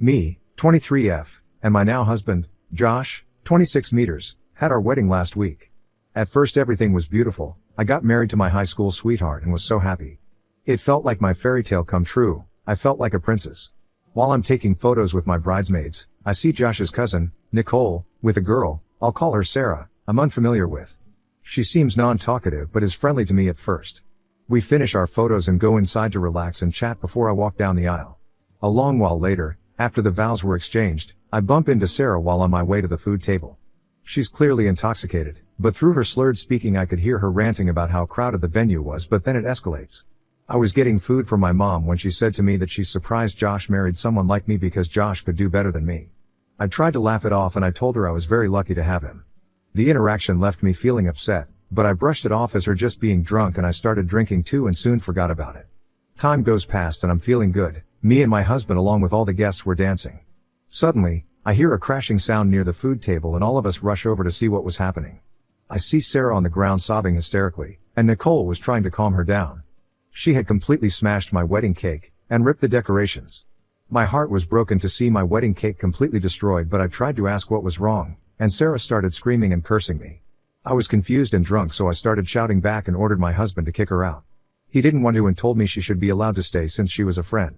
Me, 23F, and my now husband, Josh, 26 meters, had our wedding last week. At first everything was beautiful. I got married to my high school sweetheart and was so happy. It felt like my fairy tale come true. I felt like a princess. While I'm taking photos with my bridesmaids, I see Josh's cousin, Nicole, with a girl, I'll call her Sarah, I'm unfamiliar with. She seems non-talkative but is friendly to me at first. We finish our photos and go inside to relax and chat before I walk down the aisle. A long while later, after the vows were exchanged, I bump into Sarah while on my way to the food table. She's clearly intoxicated, but through her slurred speaking I could hear her ranting about how crowded the venue was, but then it escalates. I was getting food from my mom when she said to me that she's surprised Josh married someone like me because Josh could do better than me. I tried to laugh it off and I told her I was very lucky to have him. The interaction left me feeling upset, but I brushed it off as her just being drunk and I started drinking too and soon forgot about it. Time goes past and I'm feeling good. Me and my husband along with all the guests were dancing. Suddenly, I hear a crashing sound near the food table and all of us rush over to see what was happening. I see Sarah on the ground sobbing hysterically, and Nicole was trying to calm her down. She had completely smashed my wedding cake, and ripped the decorations. My heart was broken to see my wedding cake completely destroyed, but I tried to ask what was wrong, and Sarah started screaming and cursing me. I was confused and drunk, so I started shouting back and ordered my husband to kick her out. He didn't want to and told me she should be allowed to stay since she was a friend.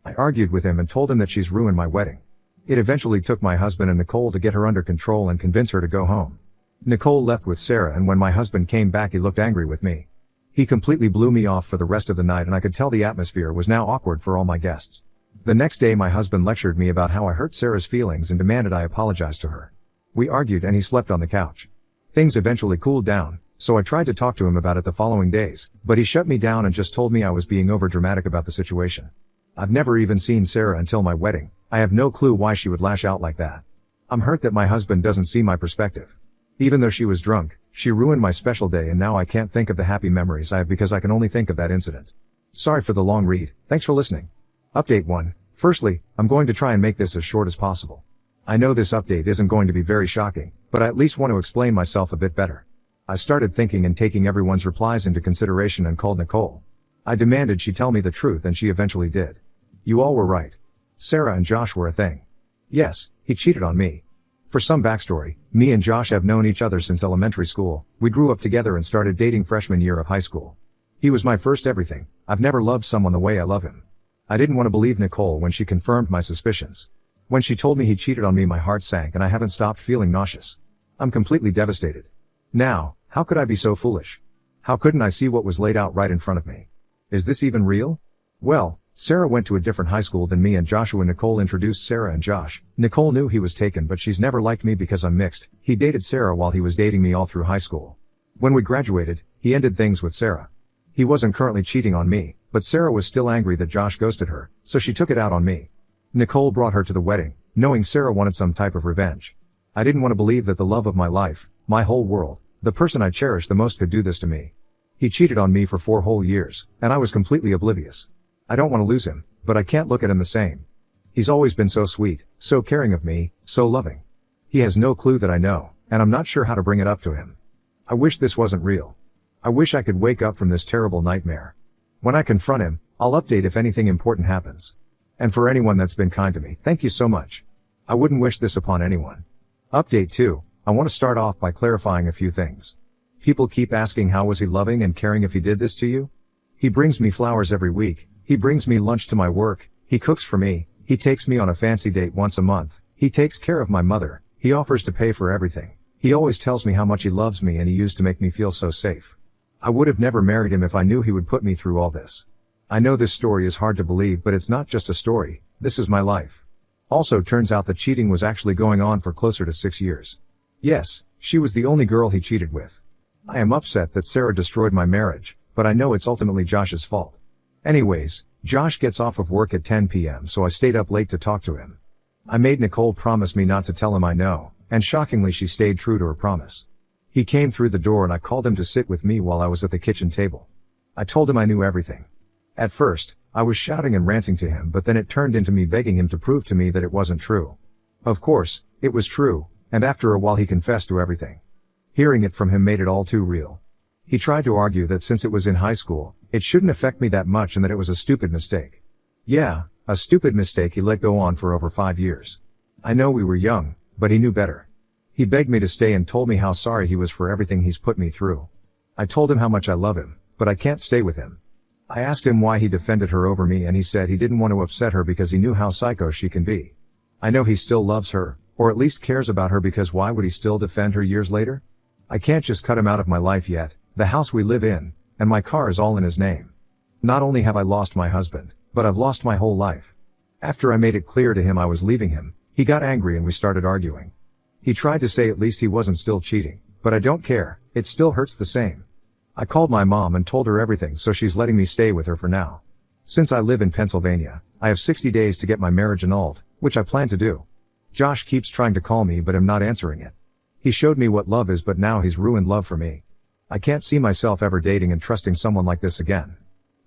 I argued with him and told him that she's ruined my wedding. It eventually took my husband and Nicole to get her under control and convince her to go home. Nicole left with Sarah, and when my husband came back he looked angry with me. He completely blew me off for the rest of the night and I could tell the atmosphere was now awkward for all my guests. The next day my husband lectured me about how I hurt Sarah's feelings and demanded I apologize to her. We argued and he slept on the couch. Things eventually cooled down, so I tried to talk to him about it the following days, but he shut me down and just told me I was being overdramatic about the situation. I've never even seen Sarah until my wedding. I have no clue why she would lash out like that. I'm hurt that my husband doesn't see my perspective. Even though she was drunk, she ruined my special day and now I can't think of the happy memories I have because I can only think of that incident. Sorry for the long read. Thanks for listening. Update 1. Firstly, I'm going to try and make this as short as possible. I know this update isn't going to be very shocking, but I at least want to explain myself a bit better. I started thinking and taking everyone's replies into consideration and called Nicole. I demanded she tell me the truth and she eventually did. You all were right. Sarah and Josh were a thing. Yes, he cheated on me. For some backstory, me and Josh have known each other since elementary school. We grew up together and started dating freshman year of high school. He was my first everything. I've never loved someone the way I love him. I didn't want to believe Nicole when she confirmed my suspicions. When she told me he cheated on me, my heart sank and I haven't stopped feeling nauseous. I'm completely devastated. Now, how could I be so foolish? How couldn't I see what was laid out right in front of me? Is this even real? Well, Sarah went to a different high school than me and Joshua. Nicole introduced Sarah and Josh. Nicole knew he was taken, but she's never liked me because I'm mixed. He dated Sarah while he was dating me all through high school. When we graduated, he ended things with Sarah. He wasn't currently cheating on me, but Sarah was still angry that Josh ghosted her, so she took it out on me. Nicole brought her to the wedding, knowing Sarah wanted some type of revenge. I didn't want to believe that the love of my life, my whole world, the person I cherish the most could do this to me. He cheated on me for 4 whole years, and I was completely oblivious. I don't want to lose him, but I can't look at him the same. He's always been so sweet, so caring of me, so loving. He has no clue that I know, and I'm not sure how to bring it up to him. I wish this wasn't real. I wish I could wake up from this terrible nightmare. When I confront him, I'll update if anything important happens. And for anyone that's been kind to me, thank you so much. I wouldn't wish this upon anyone. Update 2. I want to start off by clarifying a few things. People keep asking how was he loving and caring if he did this to you? He brings me flowers every week. He brings me lunch to my work. He cooks for me. He takes me on a fancy date once a month. He takes care of my mother. He offers to pay for everything. He always tells me how much he loves me and he used to make me feel so safe. I would have never married him if I knew he would put me through all this. I know this story is hard to believe, but it's not just a story. This is my life. Also, turns out that cheating was actually going on for closer to 6 years. Yes, she was the only girl he cheated with. I am upset that Sarah destroyed my marriage, but I know it's ultimately Josh's fault. Anyways, Josh gets off of work at 10 p.m. so I stayed up late to talk to him. I made Nicole promise me not to tell him I know, and shockingly she stayed true to her promise. He came through the door and I called him to sit with me while I was at the kitchen table. I told him I knew everything. At first, I was shouting and ranting to him, but then it turned into me begging him to prove to me that it wasn't true. Of course, it was true, and after a while he confessed to everything. Hearing it from him made it all too real. He tried to argue that since it was in high school, it shouldn't affect me that much and that it was a stupid mistake. Yeah, A stupid mistake he let go on for over 5 years. I know we were young, but he knew better. He begged me to stay and told me how sorry he was for everything he's put me through. I told him how much I love him, but I can't stay with him. I asked him why he defended her over me, and he said he didn't want to upset her because he knew how psycho she can be. I know he still loves her, or at least cares about her, because why would he still defend her years later? I can't just cut him out of my life yet. The house we live in, and my car is all in his name. Not only have I lost my husband, but I've lost my whole life. After I made it clear to him I was leaving him, he got angry and we started arguing. He tried to say at least he wasn't still cheating, but I don't care, it still hurts the same. I called my mom and told her everything, so she's letting me stay with her for now. Since I live in Pennsylvania, I have 60 days to get my marriage annulled, which I plan to do. Josh keeps trying to call me, but I'm not answering it. He showed me what love is, but now he's ruined love for me. I can't see myself ever dating and trusting someone like this again.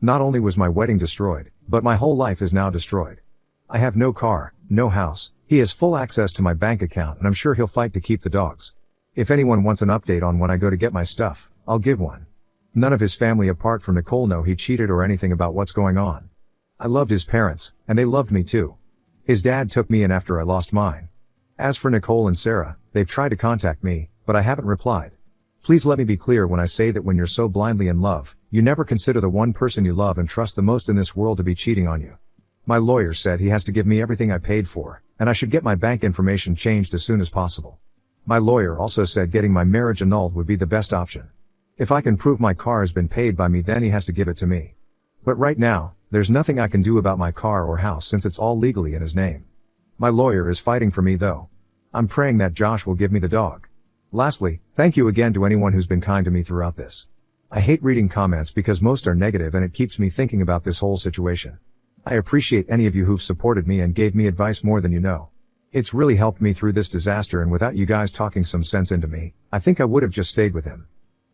Not only was my wedding destroyed, but my whole life is now destroyed. I have no car, no house. He has full access to my bank account, and I'm sure he'll fight to keep the dogs. If anyone wants an update on when I go to get my stuff, I'll give one. None of his family apart from Nicole know he cheated or anything about what's going on. I loved his parents, and they loved me too. His dad took me in after I lost mine. As for Nicole and Sarah, they've tried to contact me, but I haven't replied. Please let me be clear when I say that when you're so blindly in love, you never consider the one person you love and trust the most in this world to be cheating on you. My lawyer said he has to give me everything I paid for, and I should get my bank information changed as soon as possible. My lawyer also said getting my marriage annulled would be the best option. If I can prove my car has been paid by me, then he has to give it to me. But right now, there's nothing I can do about my car or house since it's all legally in his name. My lawyer is fighting for me though. I'm praying that Josh will give me the dog. Lastly, thank you again to anyone who's been kind to me throughout this. I hate reading comments because most are negative and it keeps me thinking about this whole situation. I appreciate any of you who've supported me and gave me advice more than you know. It's really helped me through this disaster, and without you guys talking some sense into me, I think I would have just stayed with him.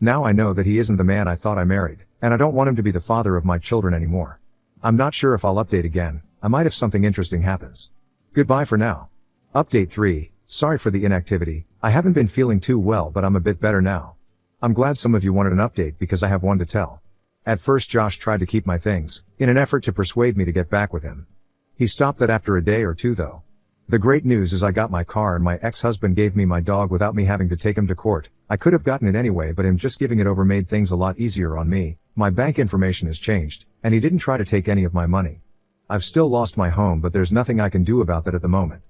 Now I know that he isn't the man I thought I married, and I don't want him to be the father of my children anymore. I'm not sure if I'll update again. I might if something interesting happens. Goodbye for now. Update 3. Sorry for the inactivity. I haven't been feeling too well, but I'm a bit better now. I'm glad some of you wanted an update because I have one to tell. At first Josh tried to keep my things, in an effort to persuade me to get back with him. He stopped that after a day or two though. The great news is I got my car and my ex-husband gave me my dog without me having to take him to court. I could have gotten it anyway, but him just giving it over made things a lot easier on me. My bank information has changed, and he didn't try to take any of my money. I've still lost my home, but there's nothing I can do about that at the moment.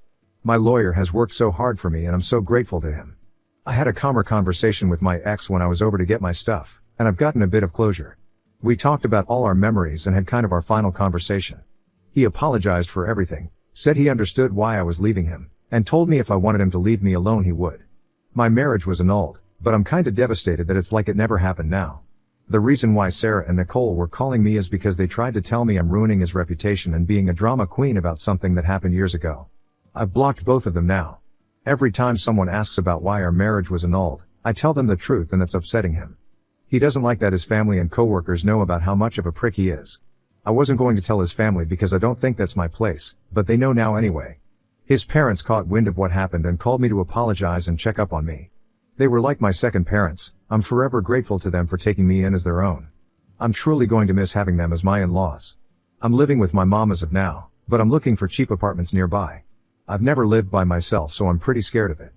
My lawyer has worked so hard for me and I'm so grateful to him. I had a calmer conversation with my ex when I was over to get my stuff, and I've gotten a bit of closure. We talked about all our memories and had kind of our final conversation. He apologized for everything, said he understood why I was leaving him, and told me if I wanted him to leave me alone he would. My marriage was annulled, but I'm kinda devastated that it's like it never happened now. The reason why Sarah and Nicole were calling me is because they tried to tell me I'm ruining his reputation and being a drama queen about something that happened years ago. I've blocked both of them now. Every time someone asks about why our marriage was annulled, I tell them the truth, and that's upsetting him. He doesn't like that his family and coworkers know about how much of a prick he is. I wasn't going to tell his family because I don't think that's my place, but they know now anyway. His parents caught wind of what happened and called me to apologize and check up on me. They were like my second parents. I'm forever grateful to them for taking me in as their own. I'm truly going to miss having them as my in-laws. I'm living with my mom as of now, but I'm looking for cheap apartments nearby. I've never lived by myself, so I'm pretty scared of it.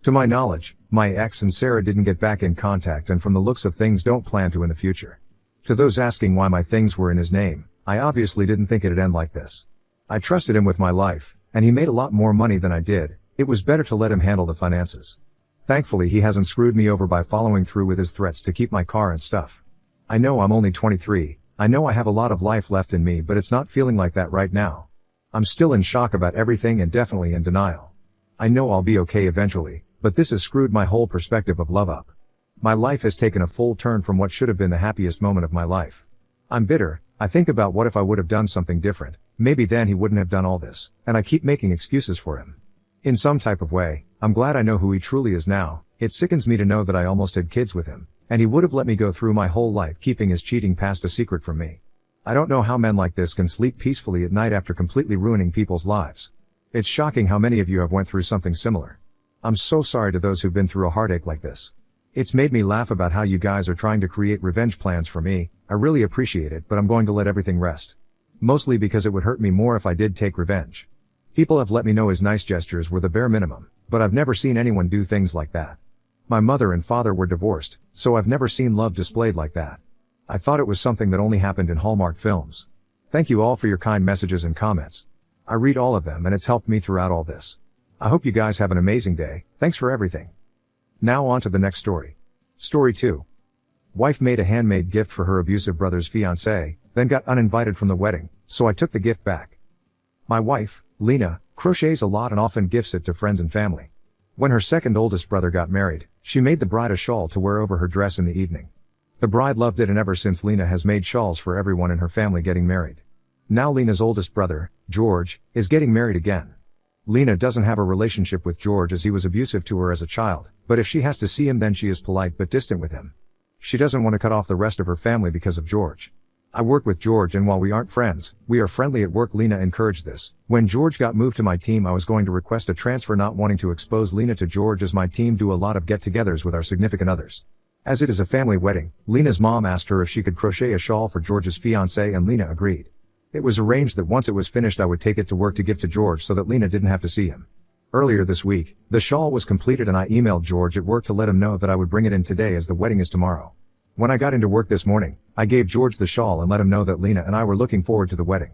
To my knowledge, my ex and Sarah didn't get back in contact, and from the looks of things don't plan to in the future. To those asking why my things were in his name, I obviously didn't think it'd end like this. I trusted him with my life, and he made a lot more money than I did. It was better to let him handle the finances. Thankfully he hasn't screwed me over by following through with his threats to keep my car and stuff. I know I'm only 23, I know I have a lot of life left in me, but it's not feeling like that right now. I'm still in shock about everything and definitely in denial. I know I'll be okay eventually, but this has screwed my whole perspective of love up. My life has taken a full turn from what should have been the happiest moment of my life. I'm bitter. I think about what if I would have done something different, maybe then he wouldn't have done all this, and I keep making excuses for him. In some type of way, I'm glad I know who he truly is now. It sickens me to know that I almost had kids with him, and he would have let me go through my whole life keeping his cheating past a secret from me. I don't know how men like this can sleep peacefully at night after completely ruining people's lives. It's shocking how many of you have went through something similar. I'm so sorry to those who've been through a heartache like this. It's made me laugh about how you guys are trying to create revenge plans for me. I really appreciate it, but I'm going to let everything rest. mostly because it would hurt me more if I did take revenge. People have let me know his nice gestures were the bare minimum, but I've never seen anyone do things like that. My mother and father were divorced, so I've never seen love displayed like that. I thought it was something that only happened in Hallmark films. Thank you all for your kind messages and comments. I read all of them and it's helped me throughout all this. I hope you guys have an amazing day. Thanks for everything. Now on to the next story. Story 2. Wife made a handmade gift for her abusive brother's fiancé, then got uninvited from the wedding, so I took the gift back. My wife, Lena, crochets a lot and often gifts it to friends and family. When her second oldest brother got married, she made the bride a shawl to wear over her dress in the evening. The bride loved it, and ever since Lena has made shawls for everyone in her family getting married. Now Lena's oldest brother, George, is getting married again. Lena doesn't have a relationship with George as he was abusive to her as a child, but if she has to see him then she is polite but distant with him. She doesn't want to cut off the rest of her family because of George. I work with George and while we aren't friends, we are friendly at work. Lena encouraged this. When George got moved to my team I was going to request a transfer, not wanting to expose Lena to George as my team do a lot of get-togethers with our significant others. As it is a family wedding, Lena's mom asked her if she could crochet a shawl for George's fiancé and Lena agreed. It was arranged that once it was finished I would take it to work to give to George so that Lena didn't have to see him. Earlier this week, the shawl was completed and I emailed George at work to let him know that I would bring it in today as the wedding is tomorrow. When I got into work this morning, I gave George the shawl and let him know that Lena and I were looking forward to the wedding.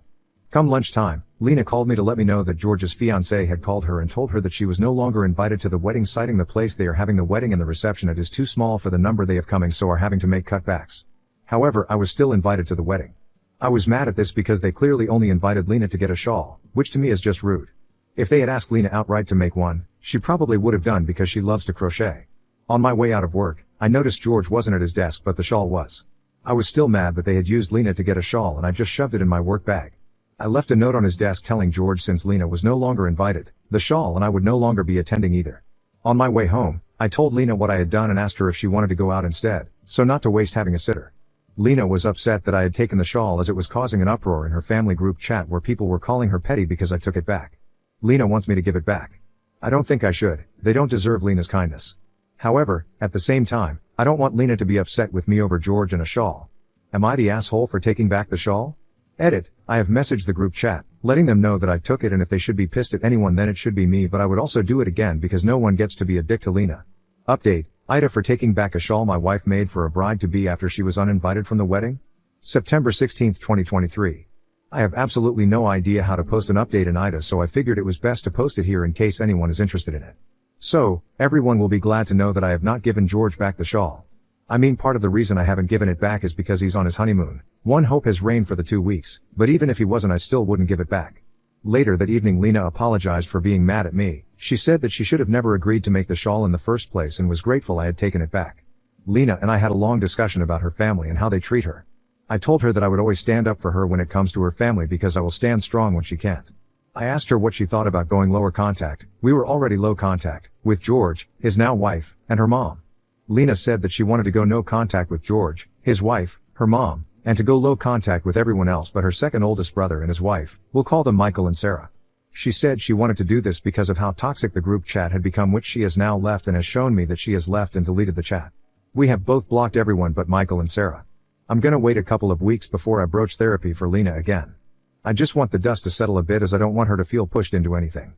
Come lunchtime, Lena called me to let me know that George's fiancé had called her and told her that she was no longer invited to the wedding, citing the place they are having the wedding and the reception it is too small for the number they have coming, so are having to make cutbacks. However, I was still invited to the wedding. I was mad at this because they clearly only invited Lena to get a shawl, which to me is just rude. If they had asked Lena outright to make one, she probably would have done because she loves to crochet. On my way out of work, I noticed George wasn't at his desk but the shawl was. I was still mad that they had used Lena to get a shawl and I just shoved it in my work bag. I left a note on his desk telling George since Lena was no longer invited, the shawl and I would no longer be attending either. On my way home, I told Lena what I had done and asked her if she wanted to go out instead, so not to waste having a sitter. Lena was upset that I had taken the shawl as it was causing an uproar in her family group chat where people were calling her petty because I took it back. Lena wants me to give it back. I don't think I should. They don't deserve Lena's kindness. However, at the same time, I don't want Lena to be upset with me over George and a shawl. Am I the asshole for taking back the shawl? Edit. I have messaged the group chat, letting them know that I took it and if they should be pissed at anyone then it should be me, but I would also do it again because no one gets to be a dick to Lena. Update. Ida for taking back a shawl my wife made for a bride-to-be after she was uninvited from the wedding? September 16, 2023. I have absolutely no idea how to post an update in Ida, so I figured it was best to post it here in case anyone is interested in it. So, everyone will be glad to know that I have not given George back the shawl. I mean, part of the reason I haven't given it back is because he's on his honeymoon. One hope has reigned for the 2 weeks, but even if he wasn't I still wouldn't give it back. Later that evening Lena apologized for being mad at me. She said that she should have never agreed to make the shawl in the first place and was grateful I had taken it back. Lena and I had a long discussion about her family and how they treat her. I told her that I would always stand up for her when it comes to her family because I will stand strong when she can't. I asked her what she thought about going lower contact. We were already low contact, with George, his now wife, and her mom. Lena said that she wanted to go no contact with George, his wife, her mom, and to go low contact with everyone else but her second oldest brother and his wife. We'll call them Michael and Sarah. She said she wanted to do this because of how toxic the group chat had become, which she has now left and has shown me that she has left and deleted the chat. We have both blocked everyone but Michael and Sarah. I'm gonna wait a couple of weeks before I broach therapy for Lena again. I just want the dust to settle a bit as I don't want her to feel pushed into anything.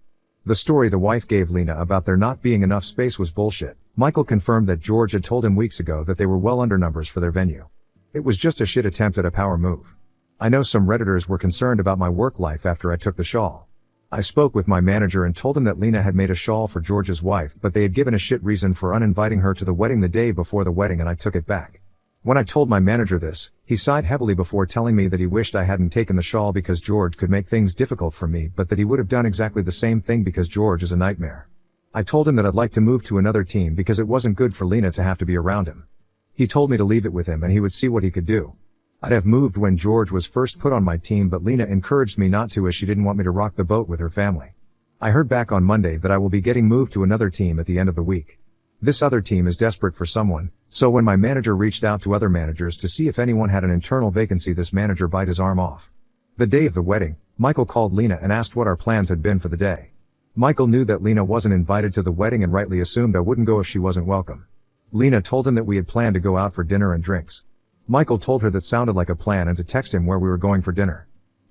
The story the wife gave Lena about there not being enough space was bullshit. Michael confirmed that George had told him weeks ago that they were well under numbers for their venue. It was just a shit attempt at a power move. I know some Redditors were concerned about my work life after I took the shawl. I spoke with my manager and told him that Lena had made a shawl for George's wife but they had given a shit reason for uninviting her to the wedding the day before the wedding and I took it back. When I told my manager this, he sighed heavily before telling me that he wished I hadn't taken the shawl because George could make things difficult for me but that he would have done exactly the same thing because George is a nightmare. I told him that I'd like to move to another team because it wasn't good for Lena to have to be around him. He told me to leave it with him and he would see what he could do. I'd have moved when George was first put on my team but Lena encouraged me not to as she didn't want me to rock the boat with her family. I heard back on Monday that I will be getting moved to another team at the end of the week. This other team is desperate for someone, so when my manager reached out to other managers to see if anyone had an internal vacancy, this manager bit his arm off. The day of the wedding, Michael called Lena and asked what our plans had been for the day. Michael knew that Lena wasn't invited to the wedding and rightly assumed I wouldn't go if she wasn't welcome. Lena told him that we had planned to go out for dinner and drinks. Michael told her that sounded like a plan and to text him where we were going for dinner.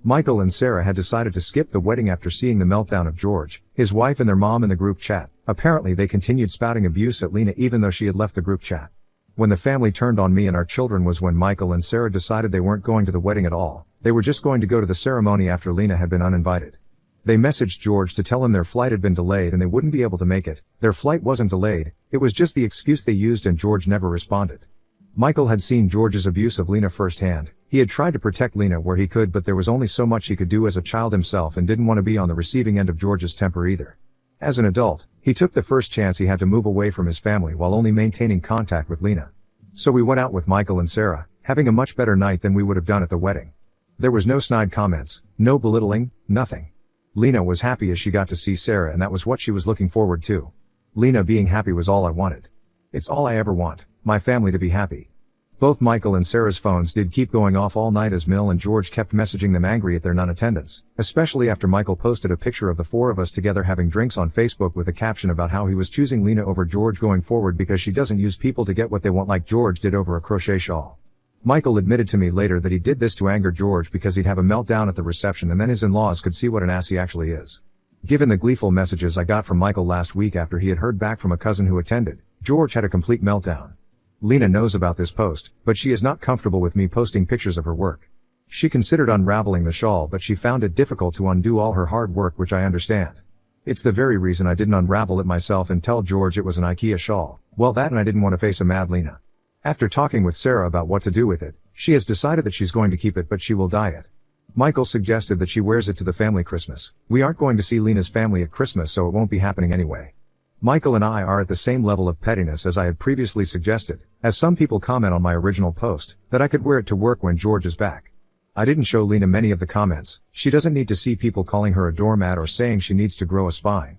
Michael and Sarah had decided to skip the wedding after seeing the meltdown of George, his wife and their mom in the group chat. Apparently they continued spouting abuse at Lena even though she had left the group chat. When the family turned on me and our children was when Michael and Sarah decided they weren't going to the wedding at all. They were just going to go to the ceremony after Lena had been uninvited. They messaged George to tell him their flight had been delayed and they wouldn't be able to make it. Their flight wasn't delayed, it was just the excuse they used and George never responded. Michael had seen George's abuse of Lena firsthand. He had tried to protect Lena where he could, but there was only so much he could do as a child himself and didn't want to be on the receiving end of George's temper either. As an adult, he took the first chance he had to move away from his family while only maintaining contact with Lena. So we went out with Michael and Sarah, having a much better night than we would have done at the wedding. There was no snide comments, no belittling, nothing. Lena was happy as she got to see Sarah and that was what she was looking forward to. Lena being happy was all I wanted. It's all I ever want, my family to be happy. Both Michael and Sarah's phones did keep going off all night as Mill and George kept messaging them angry at their non-attendance, especially after Michael posted a picture of the four of us together having drinks on Facebook with a caption about how he was choosing Lena over George going forward because she doesn't use people to get what they want like George did over a crochet shawl. Michael admitted to me later that he did this to anger George because he'd have a meltdown at the reception and then his in-laws could see what an ass he actually is. Given the gleeful messages I got from Michael last week after he had heard back from a cousin who attended, George had a complete meltdown. Lena knows about this post, but she is not comfortable with me posting pictures of her work. She considered unraveling the shawl but she found it difficult to undo all her hard work, which I understand. It's the very reason I didn't unravel it myself and tell George it was an IKEA shawl. Well, that and I didn't want to face a mad Lena. After talking with Sarah about what to do with it, she has decided that she's going to keep it but she will dye it. Michael suggested that she wears it to the family Christmas. We aren't going to see Lena's family at Christmas so it won't be happening anyway. Michael and I are at the same level of pettiness as I had previously suggested, as some people comment on my original post, that I could wear it to work when George is back. I didn't show Lena many of the comments. She doesn't need to see people calling her a doormat or saying she needs to grow a spine.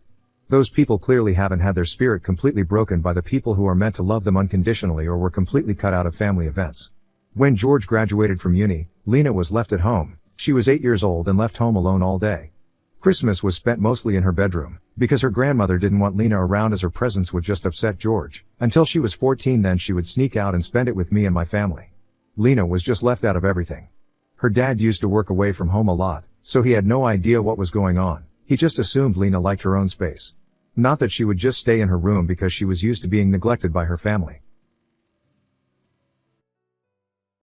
Those people clearly haven't had their spirit completely broken by the people who are meant to love them unconditionally or were completely cut out of family events. When George graduated from uni, Lena was left at home. She was 8 years old and left home alone all day. Christmas was spent mostly in her bedroom, because her grandmother didn't want Lena around as her presence would just upset George. Until she was 14, then she would sneak out and spend it with me and my family. Lena was just left out of everything. Her dad used to work away from home a lot, so he had no idea what was going on. He just assumed Lena liked her own space. Not that she would just stay in her room because she was used to being neglected by her family.